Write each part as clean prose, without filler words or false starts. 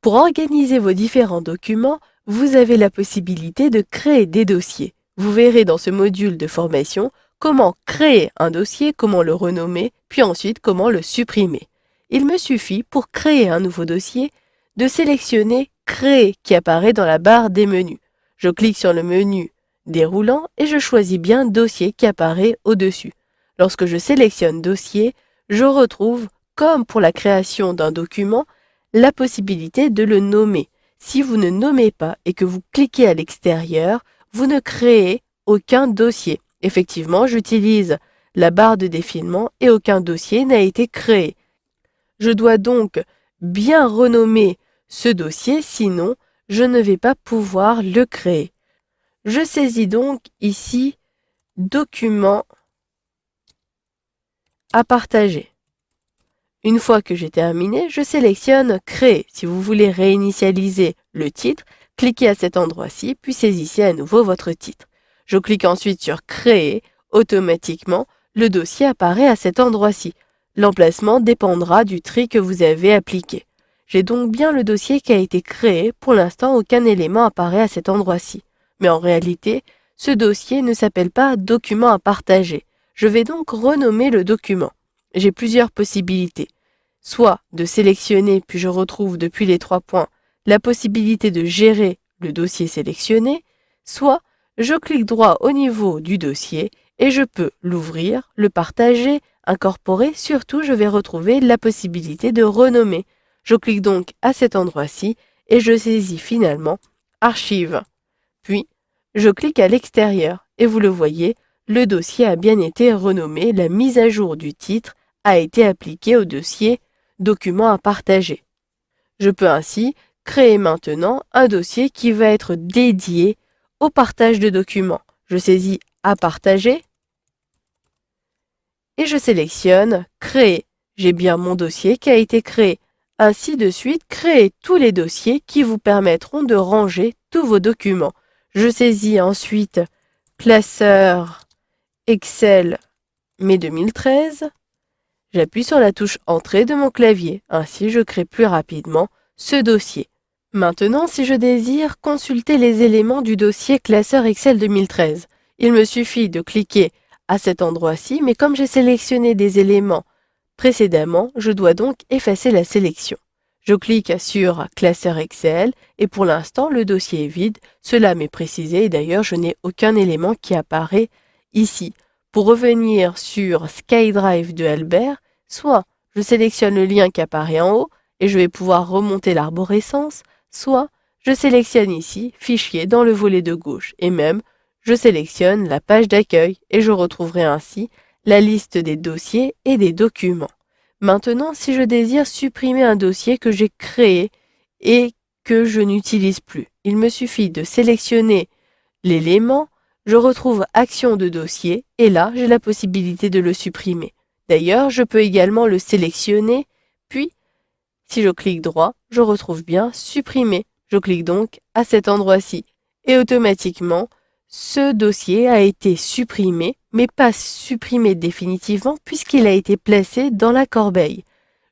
Pour organiser vos différents documents, vous avez la possibilité de créer des dossiers. Vous verrez dans ce module de formation comment créer un dossier, comment le renommer, puis ensuite comment le supprimer. Il me suffit pour créer un nouveau dossier de sélectionner « Créer » qui apparaît dans la barre des menus. Je clique sur le menu déroulant et je choisis bien « Dossier » qui apparaît au-dessus. Lorsque je sélectionne « Dossier », je retrouve, comme pour la création d'un document, la possibilité de le nommer. Si vous ne nommez pas et que vous cliquez à l'extérieur, vous ne créez aucun dossier. Effectivement, j'utilise la barre de défilement et aucun dossier n'a été créé. Je dois donc bien renommer ce dossier, sinon je ne vais pas pouvoir le créer. Je saisis donc ici « Document à partager ». Une fois que j'ai terminé, je sélectionne « Créer ». Si vous voulez réinitialiser le titre, cliquez à cet endroit-ci, puis saisissez à nouveau votre titre. Je clique ensuite sur « Créer ». Automatiquement, le dossier apparaît à cet endroit-ci. L'emplacement dépendra du tri que vous avez appliqué. J'ai donc bien le dossier qui a été créé. Pour l'instant, aucun élément apparaît à cet endroit-ci. Mais en réalité, ce dossier ne s'appelle pas « Document à partager ». Je vais donc renommer le document. J'ai plusieurs possibilités. Soit de sélectionner, puis je retrouve depuis les 3 points la possibilité de gérer le dossier sélectionné, soit je clique droit au niveau du dossier et je peux l'ouvrir, le partager, incorporer, surtout je vais retrouver la possibilité de renommer. Je clique donc à cet endroit-ci et je saisis finalement Archive. Puis, je clique à l'extérieur et vous le voyez, le dossier a bien été renommé, la mise à jour du titre a été appliquée au dossier Document à partager. Je peux ainsi créer maintenant un dossier qui va être dédié au partage de documents. Je saisis à partager et je sélectionne Créer. J'ai bien mon dossier qui a été créé. Ainsi de suite, créez tous les dossiers qui vous permettront de ranger tous vos documents. Je saisis ensuite Classeur Excel mai 2013. J'appuie sur la touche Entrée de mon clavier. Ainsi, je crée plus rapidement ce dossier. Maintenant, si je désire consulter les éléments du dossier Classeur Excel 2013, il me suffit de cliquer à cet endroit-ci, mais comme j'ai sélectionné des éléments précédemment, je dois donc effacer la sélection. Je clique sur Classeur Excel et pour l'instant, le dossier est vide. Cela m'est précisé et d'ailleurs, je n'ai aucun élément qui apparaît ici. Pour revenir sur SkyDrive de Albert, soit je sélectionne le lien qui apparaît en haut et je vais pouvoir remonter l'arborescence, soit je sélectionne ici Fichier dans le volet de gauche et même je sélectionne la page d'accueil et je retrouverai ainsi la liste des dossiers et des documents. Maintenant, si je désire supprimer un dossier que j'ai créé et que je n'utilise plus, il me suffit de sélectionner l'élément, je retrouve Action de dossier et là, j'ai la possibilité de le supprimer. D'ailleurs, je peux également le sélectionner, puis, si je clique droit, je retrouve bien Supprimer. Je clique donc à cet endroit-ci et automatiquement, ce dossier a été supprimé, mais pas supprimé définitivement puisqu'il a été placé dans la corbeille.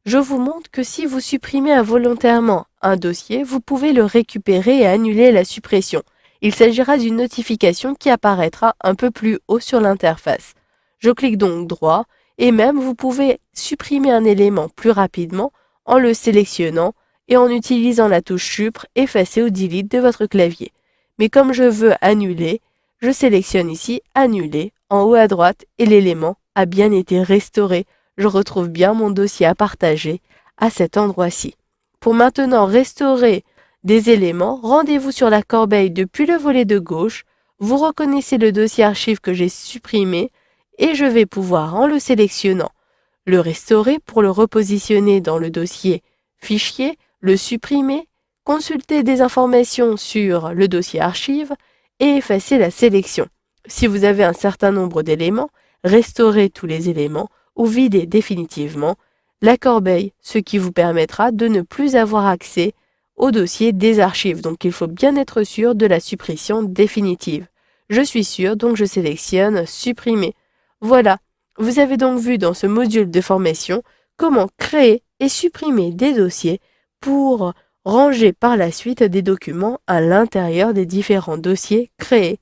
Je vous montre que si vous supprimez involontairement un dossier, vous pouvez le récupérer et annuler la suppression. Il s'agira d'une notification qui apparaîtra un peu plus haut sur l'interface. Je clique donc droit et même vous pouvez supprimer un élément plus rapidement en le sélectionnant et en utilisant la touche Supr, effacer ou delete de votre clavier. Mais comme je veux annuler, je sélectionne ici Annuler en haut à droite et l'élément a bien été restauré. Je retrouve bien mon dossier à partager à cet endroit-ci. Pour maintenant restaurer des éléments, rendez-vous sur la corbeille depuis le volet de gauche, vous reconnaissez le dossier archive que j'ai supprimé et je vais pouvoir, en le sélectionnant, le restaurer pour le repositionner dans le dossier Fichier, le supprimer, consulter des informations sur le dossier archive et effacer la sélection. Si vous avez un certain nombre d'éléments, restaurez tous les éléments ou videz définitivement la corbeille, ce qui vous permettra de ne plus avoir accès au dossier des archives. Donc il faut bien être sûr de la suppression définitive. Je suis sûr, donc je sélectionne Supprimer. Voilà, vous avez donc vu dans ce module de formation comment créer et supprimer des dossiers pour Rangez par la suite des documents à l'intérieur des différents dossiers créés.